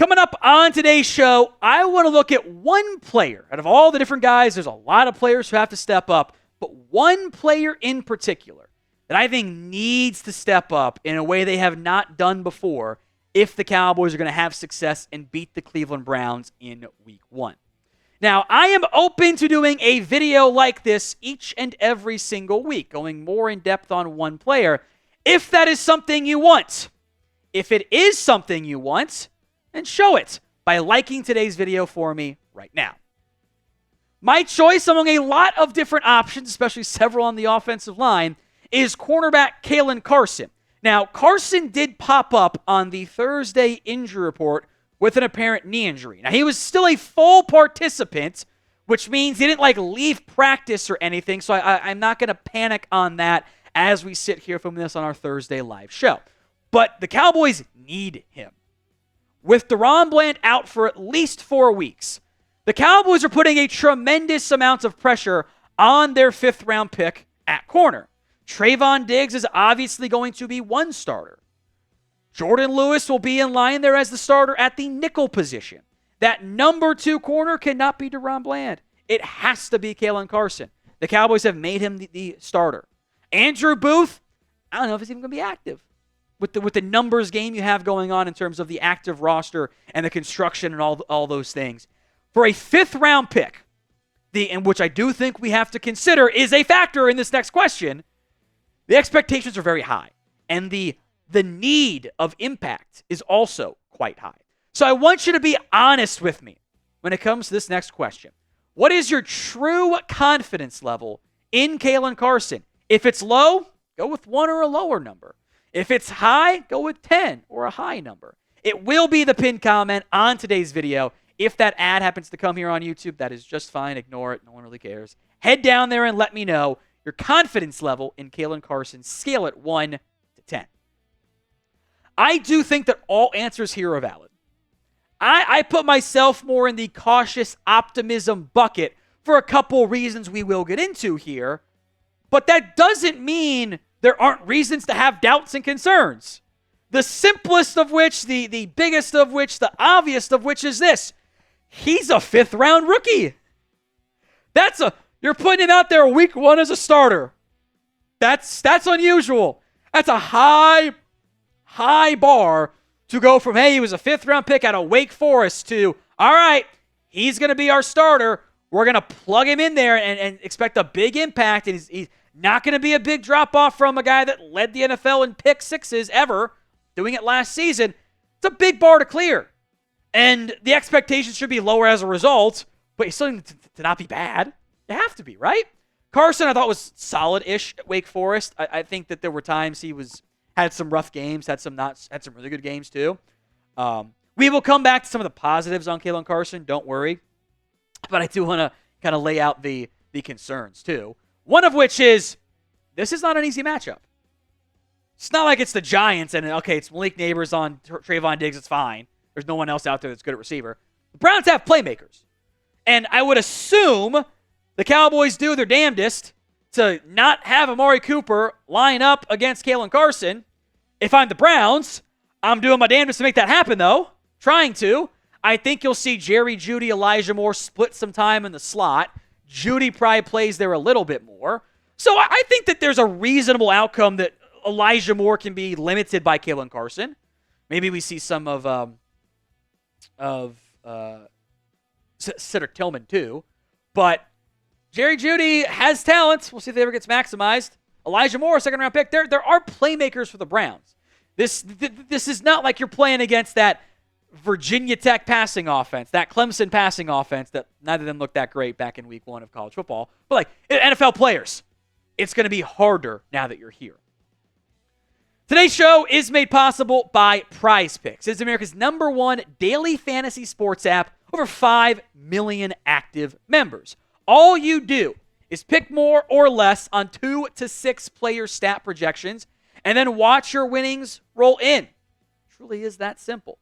Coming up on today's show, I want to look at one player. Out of all the different guys, there's a lot of players who have to step up, but one player in particular that I think needs to step up in a way they have not done before if the Cowboys are going to have success and beat the Cleveland Browns in Week 1. Now, I am open to doing a video like this each and every single week, going more in depth on one player, if that is something you want. If it is something you want, then show it by liking today's video for me right now. My choice among a lot of different options, especially several on the offensive line, is cornerback Caelen Carson. Now, Carson did pop up on the Thursday injury report with an apparent knee injury. Now, he was still a full participant, which means he didn't leave practice or anything, so I'm not going to panic on that as we sit here filming this on our Thursday live show. But the Cowboys need him. With DaRon Bland out for at least 4 weeks, the Cowboys are putting a tremendous amount of pressure on their 5th-round pick at corner. Trayvon Diggs is obviously going to be one starter. Jordan Lewis will be in line there as the starter at the nickel position. That number 2 corner cannot be DaRon Bland. It has to be Caelen Carson. The Cowboys have made him the starter. Andrew Booth, I don't know if he's even going to be active. With the numbers game you have going on in terms of the active roster and the construction and all those things. For a 5th-round pick, and which I do think we have to consider is a factor in this next question, the expectations are very high. And the need of impact is also quite high. So I want you to be honest with me when it comes to this next question. What is your true confidence level in Caelen Carson? If it's low, go with 1 or a lower number. If it's high, go with 10 or a high number. It will be the pinned comment on today's video. If that ad happens to come here on YouTube, that is just fine. Ignore it. No one really cares. Head down there and let me know your confidence level in Caelen Carson. Scale it 1 to 10. I do think that all answers here are valid. I put myself more in the cautious optimism bucket for a couple reasons we will get into here. But that doesn't mean there aren't reasons to have doubts and concerns. The simplest of which, the biggest of which, the obvious of which is this. He's a 5th-round rookie. You're putting him out there Week 1 as a starter. That's unusual. That's a high bar to go from, hey, he was a 5th-round pick out of Wake Forest to, all right, he's going to be our starter. We're going to plug him in there and expect a big impact, and he's not going to be a big drop-off from a guy that led the NFL in pick sixes ever, doing it last season. It's a big bar to clear. And the expectations should be lower as a result, but you still need to not be bad. You have to be, right? Carson, I thought, was solid-ish at Wake Forest. I think that there were times he had some rough games, had some really good games too. We will come back to some of the positives on Caelen Carson, don't worry. But I do want to kind of lay out the concerns too. One of which is, this is not an easy matchup. It's not like it's the Giants and, okay, it's Malik Neighbors on Trayvon Diggs, it's fine. There's no one else out there that's good at receiver. The Browns have playmakers. And I would assume the Cowboys do their damnedest to not have Amari Cooper line up against Caelen Carson. If I'm the Browns, I'm doing my damnedest to make that happen, though. Trying to. I think you'll see Jerry Jeudy, Elijah Moore split some time in the slot. Jeudy probably plays there a little bit more. So I think that there's a reasonable outcome that Elijah Moore can be limited by Caelen Carson. Maybe we see some of Cedric Tillman too. But Jerry Jeudy has talent. We'll see if he ever gets maximized. Elijah Moore, 2nd-round pick. There are playmakers for the Browns. This is not like you're playing against that Virginia Tech passing offense, that Clemson passing offense that neither of them looked that great back in Week 1 of college football. But NFL players, it's going to be harder now that you're here. Today's show is made possible by Prize Picks. It's America's #1 daily fantasy sports app, over 5 million active members. All you do is pick more or less on 2 to 6 player stat projections and then watch your winnings roll in. It truly is that simple.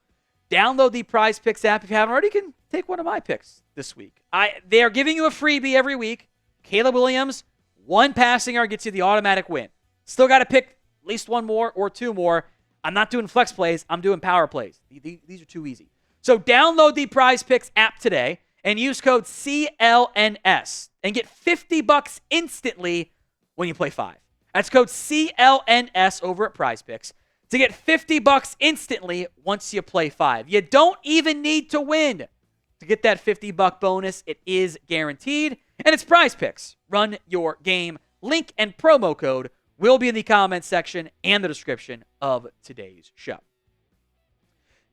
Download the Prize Picks app if you haven't already. You can take one of my picks this week. They are giving you a freebie every week. Caleb Williams, 1 passing yard gets you the automatic win. Still got to pick at least 1 more or 2 more. I'm not doing flex plays. I'm doing power plays. These are too easy. So download the Prize Picks app today and use code CLNS and get $50 instantly when you play 5. That's code CLNS over at Prize Picks to get $50 instantly once you play 5. You don't even need to win to get that $50 bonus. It is guaranteed, and it's Prize Picks. Run your game. Link and promo code will be in the comments section and the description of today's show.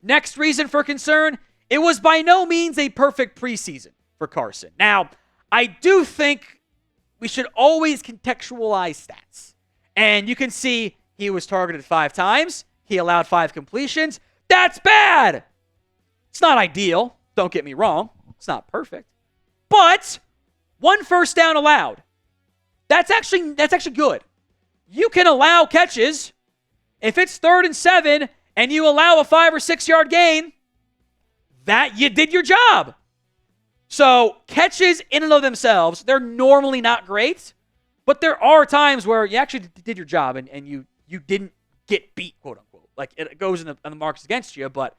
Next reason for concern, it was by no means a perfect preseason for Carson. Now, I do think we should always contextualize stats. And you can see he was targeted 5 times. He allowed 5 completions. That's bad. It's not ideal. Don't get me wrong. It's not perfect. But 1 first down allowed. That's actually good. You can allow catches. If it's 3rd and 7 and you allow a 5 or 6 yard gain, that you did your job. So catches in and of themselves, they're normally not great, but there are times where you actually did your job and you didn't get beat, quote unquote. Like it goes in the marks against you, but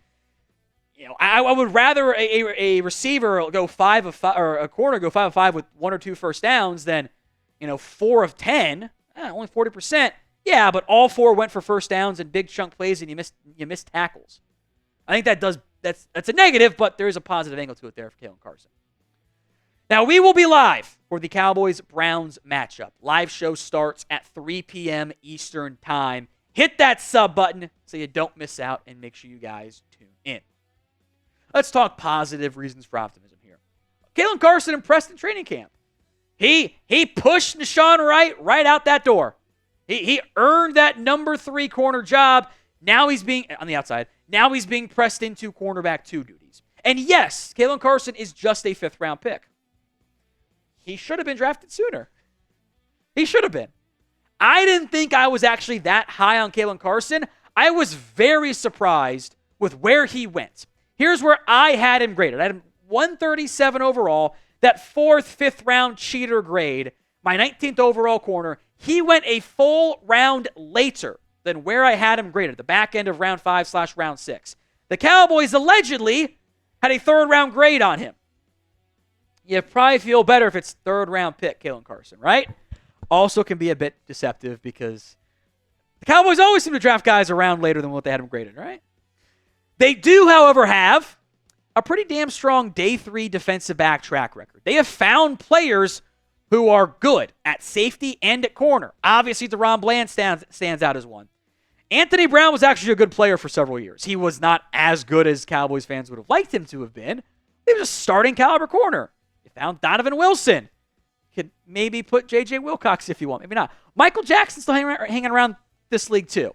you know, I would rather a receiver go 5 of 5 or a corner go 5 of 5 with 1 or 2 first downs than 4 of 10. Only 40%. Yeah, but all 4 went for first downs and big chunk plays, and you missed tackles. I think that's a negative, but there is a positive angle to it there for Caelen Carson. Now, we will be live for the Cowboys-Browns matchup. Live show starts at 3 p.m. Eastern Time. Hit that sub button so you don't miss out, and make sure you guys tune in. Let's talk positive reasons for optimism here. Caelen Carson impressed in training camp. He pushed Deshaun right out that door. He earned that number 3 corner job. Now he's being, on the outside, now he's being pressed into cornerback 2 duties. And yes, Caelen Carson is just a 5th round pick. He should have been drafted sooner. He should have been. I didn't think I was actually that high on Caelen Carson. I was very surprised with where he went. Here's where I had him graded. I had him 137 overall, that 4th, 5th round cheater grade, my 19th overall corner. He went a full round later than where I had him graded, the back end of round 5/round 6. The Cowboys allegedly had a 3rd round grade on him. You probably feel better if it's 3rd round pick, Caelen Carson, right? Also can be a bit deceptive because the Cowboys always seem to draft guys around later than what they had him graded, right? They do, however, have a pretty damn strong day 3 defensive back track record. They have found players who are good at safety and at corner. Obviously, DaRon Bland stands out as one. Anthony Brown was actually a good player for several years. He was not as good as Cowboys fans would have liked him to have been. He was a starting caliber corner. You found Donovan Wilson. You could maybe put J.J. Wilcox if you want. Maybe not. Michael Jackson's still hanging around this league too.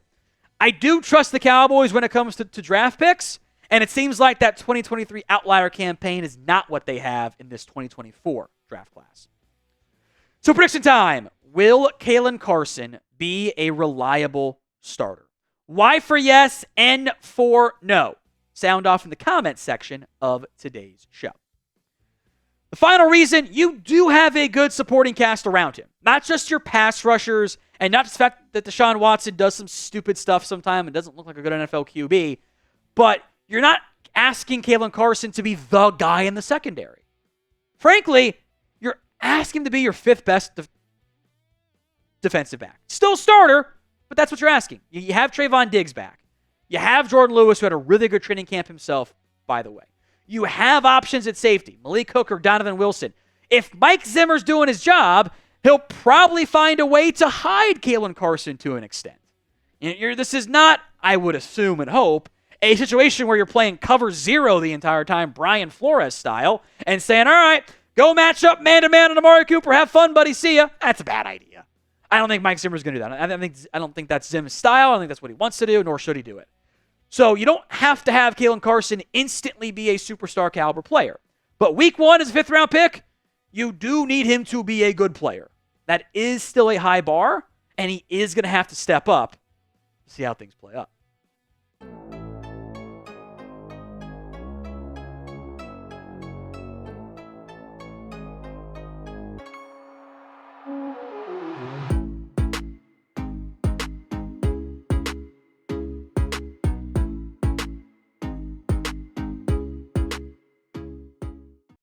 I do trust the Cowboys when it comes to draft picks, and it seems like that 2023 outlier campaign is not what they have in this 2024 draft class. So prediction time. Will Caelen Carson be a reliable starter? Y for yes, N for no. Sound off in the comments section of today's show. The final reason, you do have a good supporting cast around him. Not just your pass rushers, and not just the fact that Deshaun Watson does some stupid stuff sometime and doesn't look like a good NFL QB, but you're not asking Caelen Carson to be the guy in the secondary. Frankly, you're asking him to be your 5th best defensive back. Still starter, but that's what you're asking. You have Trayvon Diggs back. You have Jordan Lewis, who had a really good training camp himself, by the way. You have options at safety, Malik Hooker, Donovan Wilson. If Mike Zimmer's doing his job, he'll probably find a way to hide Caelen Carson to an extent. This is not, I would assume and hope, a situation where you're playing cover 0 the entire time, Brian Flores style, and saying, all right, go match up man-to-man on Amari Cooper. Have fun, buddy. See ya. That's a bad idea. I don't think Mike Zimmer's going to do that. I don't think that's Zim's style. I don't think that's what he wants to do, nor should he do it. So you don't have to have Caelen Carson instantly be a superstar caliber player. But week 1 as a 5th round pick, you do need him to be a good player. That is still a high bar, and he is going to have to step up to see how things play out.